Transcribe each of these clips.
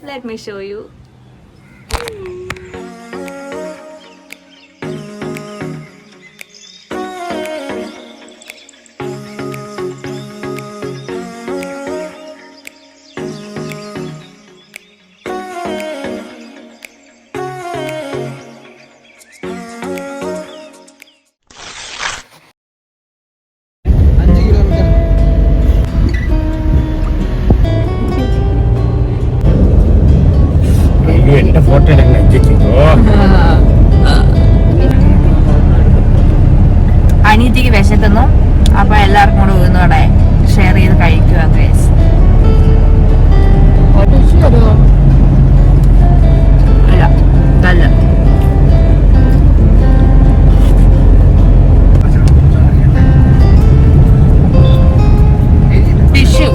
Let me show you. അനിയത്തിക്ക് വിശക്കുന്നു. അപ്പൊ എല്ലാവർക്കും കൂടെ ഉഴുന്നോടെ ഷെയർ ചെയ്ത് കഴിക്കുക. ടിഷ്യൂ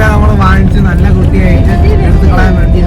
നമ്മള് വാങ്ങിച്ച് നല്ല കുട്ടിയായിട്ട് എടുത്ത് കളയാൻ വേണ്ടി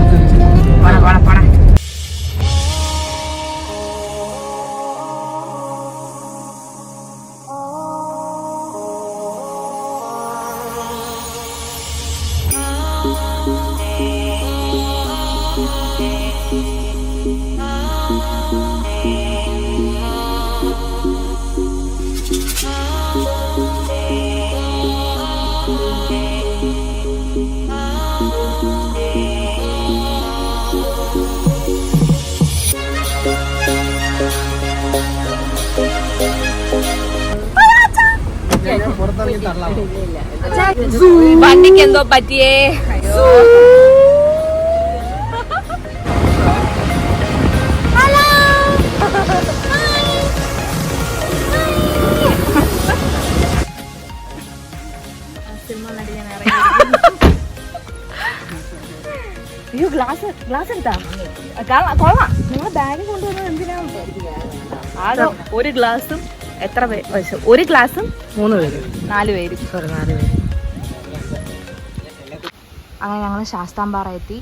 വണ്ടിക്ക് എന്തോ പറ്റിയേ. അയ്യോ ഗ്ലാസ് എടുത്താ കൊള്ളാം. നിങ്ങൾ ബാഗ് കൊണ്ടുവന്നത് എന്തിനാണ്? ആകെ ഒരു ഗ്ലാസും എത്ര പേര്? ഒരു ഗ്ലാസും 3 പേര് 4 പേര്. അങ്ങനെ ഞങ്ങൾ ശാസ്താംപാറ എത്തി.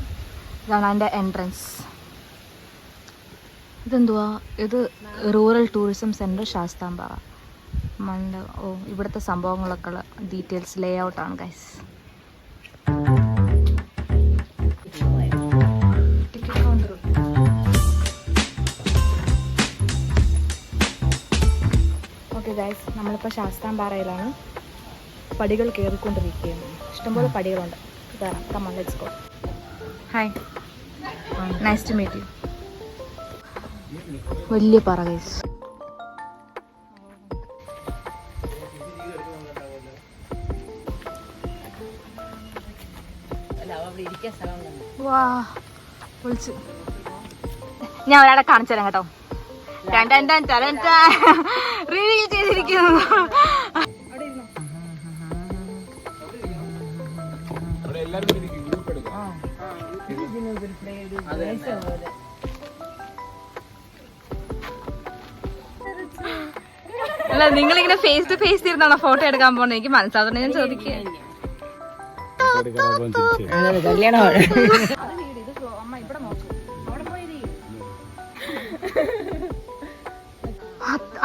ഇതാണ് അതിൻ്റെ എൻട്രൻസ്. ഇതെന്തുവാ? ഇത് റൂറൽ ടൂറിസം സെൻറ്റർ ശാസ്താംപാറ. ഇവിടുത്തെ സംഭവങ്ങളൊക്കെ ഉള്ള ഡീറ്റെയിൽസ് ലേ ഔട്ടാണ് ഗൈസ്. ഓക്കെ ഗൈസ്, നമ്മളിപ്പോൾ ശാസ്താംപാറയിലാണ്. പടികൾ കയറിക്കൊണ്ടിരിക്കുകയാണ്. ഇഷ്ടംപോലെ പടികളുണ്ട്. കയറാം. Come on, let's go. Hi, nice to meet you. വലിയ പാറ ഗൈസ്. വാ, വിളിച്ചു. ഞാൻ ഒരാളെ കാണിച്ചു തരാം കേട്ടോ. റിവ്യൂ ചെയ്തിരിക്കുന്നു. അല്ല, നിങ്ങളിങ്ങനെ ഫേസ് ടു ഫേസ് ഇരുന്നാണോ ഫോട്ടോ എടുക്കാൻ പോകുന്നത്? എനിക്ക് മനസ്സിലാവുന്ന ഞാൻ ചോദിക്കുക.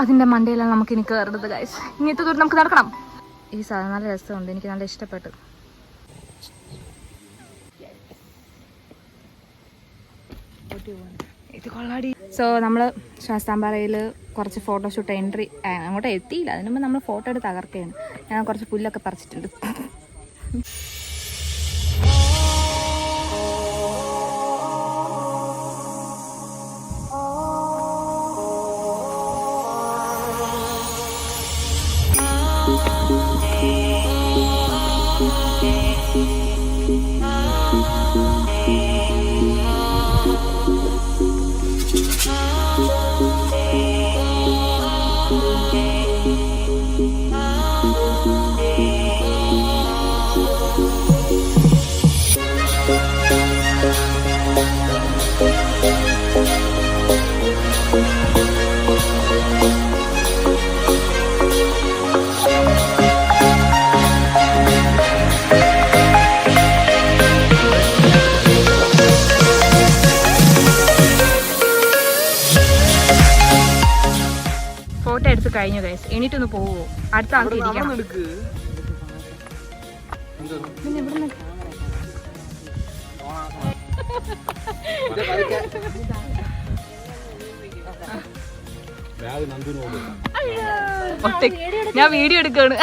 അതിന്റെ മണ്ടയിലാണ് നമുക്ക് ഇനി കയറുന്നത് ഗൈസ്. ഇങ്ങനത്തെ ദൂരം നമുക്ക് നടക്കണം. ഈ സാധനം നല്ല രസമുണ്ട്, എനിക്ക് നല്ല ഇഷ്ടപ്പെട്ടു. ഇത് കൊള്ളാടി. സോ നമ്മൾ ശാസ്താംപാറയിൽ കുറച്ച് ഫോട്ടോഷൂട്ട് എൻട്രി അങ്ങോട്ട് എത്തിയില്ല. അതിന് മുമ്പ് നമ്മൾ ഫോട്ടോ എടുത്ത് തകർക്കുകയാണ്. ഞാൻ കുറച്ച് പുല്ലൊക്കെ പറിച്ചിട്ടുണ്ട്. കഴിഞ്ഞു ഗൈസ്. എണീറ്റൊന്ന് പോവോ? അടുത്ത ആൾക്ക് ഇരിക്കണം. പിന്നെ ഇവിടെ ഞാൻ വീഡിയോ എടുക്കാണ്.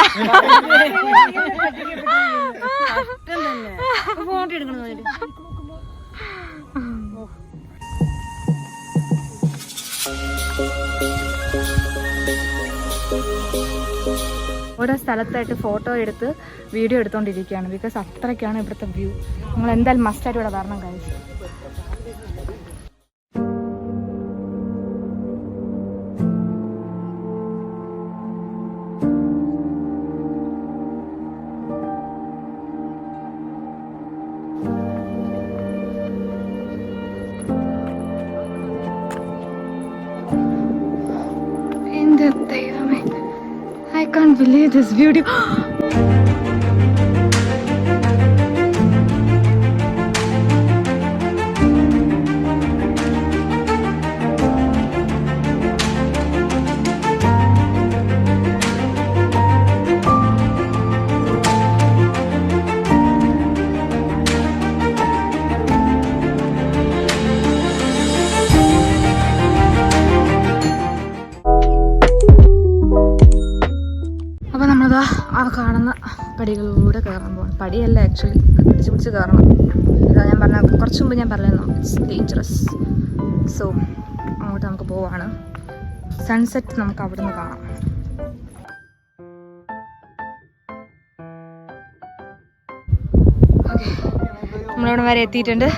ഓരോ സ്ഥലത്തായിട്ട് ഫോട്ടോ എടുത്ത് വീഡിയോ എടുത്തോണ്ടിരിക്കുകയാണ്. ബിക്കോസ് അത്രയ്ക്കാണ് ഇവിടുത്തെ വ്യൂ. നിങ്ങൾ എന്തായാലും മസ്റ്റായിട്ട് ഇവിടെ വരണം കഴിച്ചു. എന്റെ ദൈവമേ, I can't believe this beauty. ആ കാണുന്ന പടികളിലൂടെ കയറാൻ പോകണം. പടിയല്ല ആക്ച്വലി, പിടിച്ച് കയറണം. ഇതാ ഞാൻ പറഞ്ഞ കുറച്ച് മുമ്പ് ഞാൻ പറഞ്ഞിരുന്നു, ഇറ്റ്സ് ഡേഞ്ചറസ്. സോ അങ്ങോട്ട് നമുക്ക് പോവാണ്. സൺസെറ്റ് നമുക്ക് അവിടെ നിന്ന് കാണാം. ഓക്കെ, നമ്മളിവിടെ വരെ എത്തിയിട്ടുണ്ട്.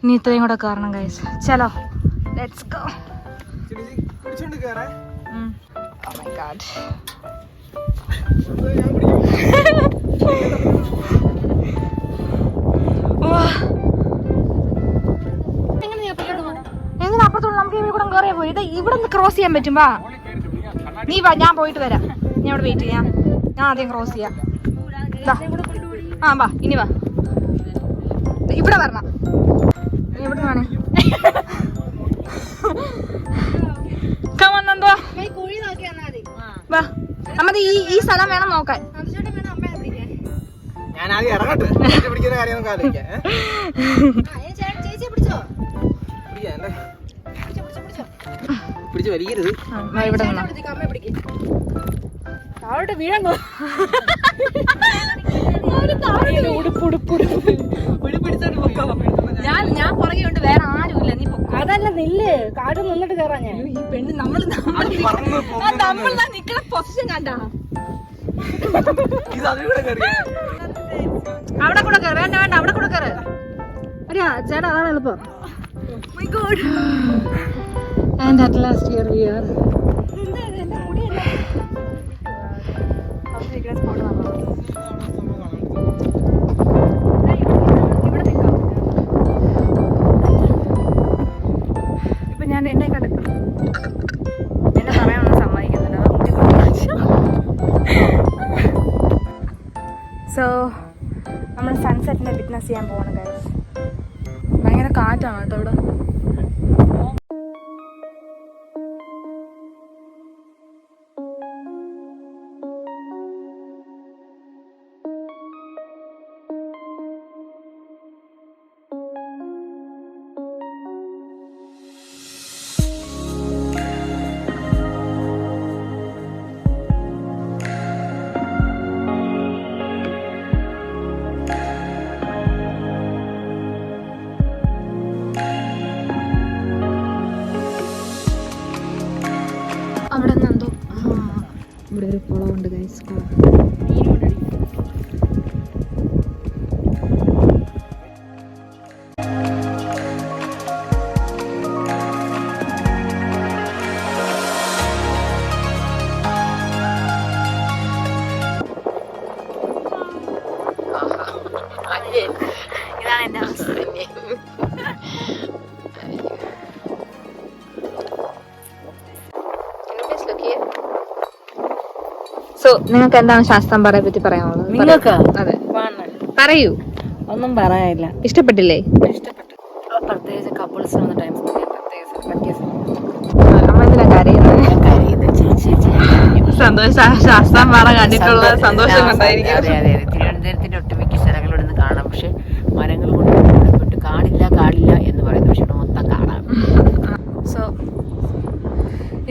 ഇനി ഇത്രയും കൂടെ കയറണം ഗൈസ്. ചലോ, let's go. Oh my god. എങ്ങനെ അപ്പുറത്തോളം നമുക്ക് ഇവിടെ കയറിയാ പോയി. ഇത് ഇവിടെ നിന്ന് ക്രോസ് ചെയ്യാൻ പറ്റും. വാ, നീ വാ, ഞാൻ പോയിട്ട് വരാം. ഞാൻ ഇവിടെ വെയിറ്റ് ചെയ്യാം. ഞാൻ ആദ്യം ക്രോസ് ചെയ്യാം. ആ വാ, ഇനി വാ, ഇവിടെ വരണം. നീ ഇവിടെ വേണേ കവന്നെന്തോ വാ. നമ്മത് ഈ സ്ഥലം വേണം നോക്കാൻ. ഞാൻ ആദ്യം ഇറങ്ങട്ടെ, പിടിക്കുന്ന കാര്യം പിടിച്ച് വലിക്കരുത്. ഇവിടെ താഴോട്ട് വീഴാൻ ഞാൻ പുറകെ ഉണ്ട്, വേറെ ആരുമില്ല. നീ അതല്ല നില്ല്, കാട് നിന്നിട്ട് കയറാ. ഞാൻ ഈ പെണ്ണ് നമ്മൾ നിക്കണ പൊസിഷൻ കണ്ടാ. അവിടെ കൂടെ കയറി. വേണ്ട വേണ്ട, അവിടെ കൂടെ കയറി. അറിയാ ചേട്ടാ, അതാണ് എളുപ്പം. And at last here we are. ഇപ്പൊ ഞാൻ എന്നെ പറയാനൊന്നും സമ്മതിക്കുന്നില്ല. സോ നമ്മൾ സൺസെറ്റിനെ വിറ്റ്നസ് ചെയ്യാൻ പോകണം ഗൈസ്. ഭയങ്കര കാറ്റാണ് കേട്ടോ ഇവിടെ. അവിടെ നിന്ന് എന്തോ ഇവിടെ ഒരു കുളമുണ്ട് ഗൈസ്. ഇതാണ് എൻ്റെ അവസ്ഥ. സോ നിങ്ങൾക്ക് എന്താണ് ശാസ്താംപാറയെ പറ്റി പറയാനുള്ളത്? നിങ്ങൾക്ക് അതെ പറയൂ. ഒന്നും പറയാനില്ല. ഇഷ്ടപ്പെട്ടില്ലേ? ഇഷ്ടപ്പെട്ടു. പ്രത്യേകിച്ച് കപ്പിൾസ് വന്ന ടൈം പ്രത്യേകിച്ച് അമ്മ എന്തിനാ കരയുന്നത്? സന്തോഷം, ശാസ്താംപാറ കണ്ടിട്ടുള്ള സന്തോഷം കൊണ്ടായിരിക്കും. അതെ അതെ അതെ, തിരുവനന്തപുരത്തിന്റെ ഒട്ടുമിക്ക സ്ഥലങ്ങളിൽ നിന്ന് കാണാം. പക്ഷെ മരങ്ങൾ കൊണ്ട് മൂടപ്പെട്ട് കാടില്ല എന്ന് പറയുന്നു. പക്ഷെ മൊത്തം കാണാം. സോ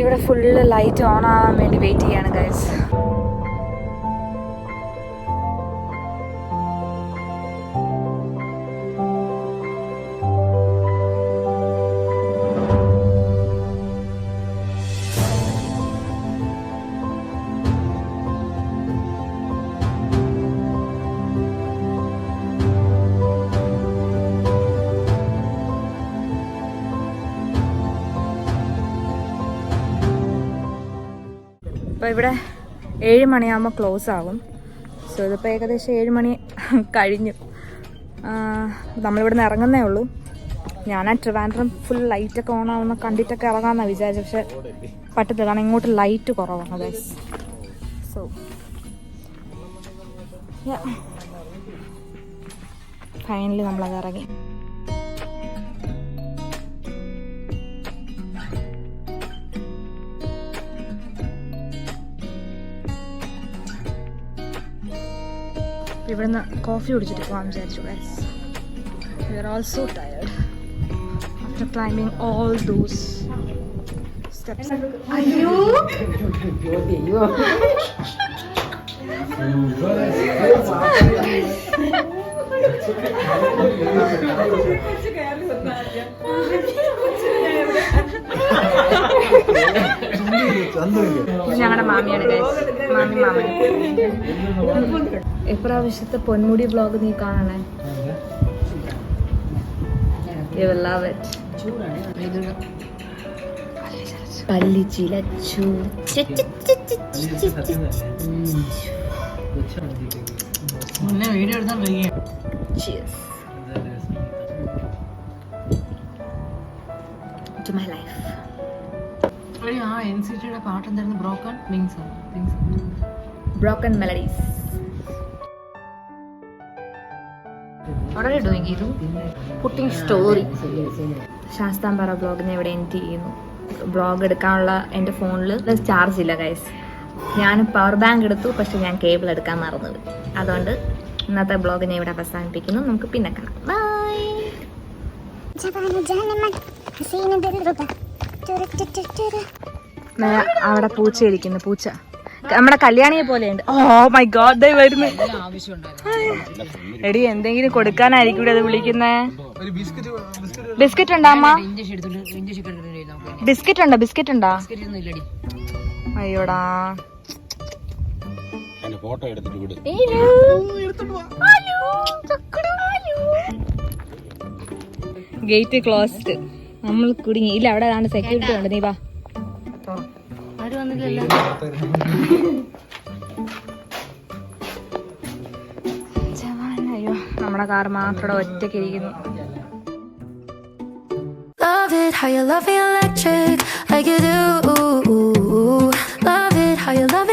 ഇവിടെ ഫുള്ള് ലൈറ്റ് ഓൺ ആവാൻ വേണ്ടി വെയിറ്റ് ചെയ്യാണ് ഗൈസ്. അപ്പോൾ ഇവിടെ 7 മണിയാകുമ്പോൾ ക്ലോസ് ആകും. സോ ഇതിപ്പോൾ ഏകദേശം 7 മണി കഴിഞ്ഞു. നമ്മളിവിടെ നിന്ന് ഇറങ്ങുന്നേ ഉള്ളൂ. ഞാൻ ട്രിവാൻഡ്രം ഫുൾ ലൈറ്റൊക്കെ ഓൺ ആവുന്ന കണ്ടിട്ടൊക്കെ ഇറങ്ങാമെന്നാണ് വിചാരിച്ചത്. പക്ഷെ പറ്റത്തില്ല, കാരണം ഇങ്ങോട്ട് ലൈറ്റ് കുറവാണ് ഗൈസ്. സോ ഫൈനലി നമ്മളത് ഇറങ്ങി. ഇവിടുന്ന് കോഫി കുടിച്ചിട്ട് പോകാൻ വിചാരിച്ചു guys. We are all so tired after climbing all those steps. അയ്യോ ഞങ്ങളുടെ മാമിയാണ് ഗൈസ്, മാമൻ. എപ്രാവശ്യത്തെ പൊന്മുടി വ്ലോഗ് നീ കാണണേ. You will love it. പല്ലി ചിലച്ചു. Cheers to my life. പാട്ട് എന്തായിരുന്നു? Broken melodies. What are you doing, Giru? Putting story. Sasthampara വ്ളോഗിനെ ഇവിടെ എൻഡ് ചെയ്യുന്നു. വ്ളോഗ് എടുക്കാനുള്ള എൻ്റെ ഫോണിൽ ചാർജ് ഇല്ല ഗൈസ്. ഞാൻ പവർ ബാങ്ക് എടുത്തു, പക്ഷെ ഞാൻ കേബിൾ എടുക്കാൻ മറന്നത്. അതുകൊണ്ട് ഇന്നത്തെ വ്ളോഗിനെ ഇവിടെ അവസാനിപ്പിക്കുന്നു. നമുക്ക് പിന്നെ കാണാം. ബൈ. അവിടെ പൂച്ച ഇരിക്കുന്നു. പൂച്ച നമ്മുടെ കല്യാണിയെ പോലെയുണ്ട്. ഓ മൈ ഗോഡ്, ദേ വരുന്നു. എടി എന്തെങ്കിലും കൊടുക്കാനായിരിക്കും അത് വിളിക്കുന്നേ. ബിസ്ക്കറ്റ് ഉണ്ടോ അമ്മ? ബിസ്ക്കറ്റ് ഉണ്ടോ? അയ്യോടാ, ഗേറ്റ് ക്ലോസ്ഡ്. നമ്മൾ കുടുങ്ങി. ഇല്ല, അവിടെ ഏതാണ്ട് സെക്യൂരിറ്റി ഉണ്ട്. നീ വാ. അയ്യോ, നമ്മുടെ കാർ മാത്രം ഒറ്റയ്ക്ക് ഇരിക്കുന്നു. Love it how you love me electric like you do. Love it how you love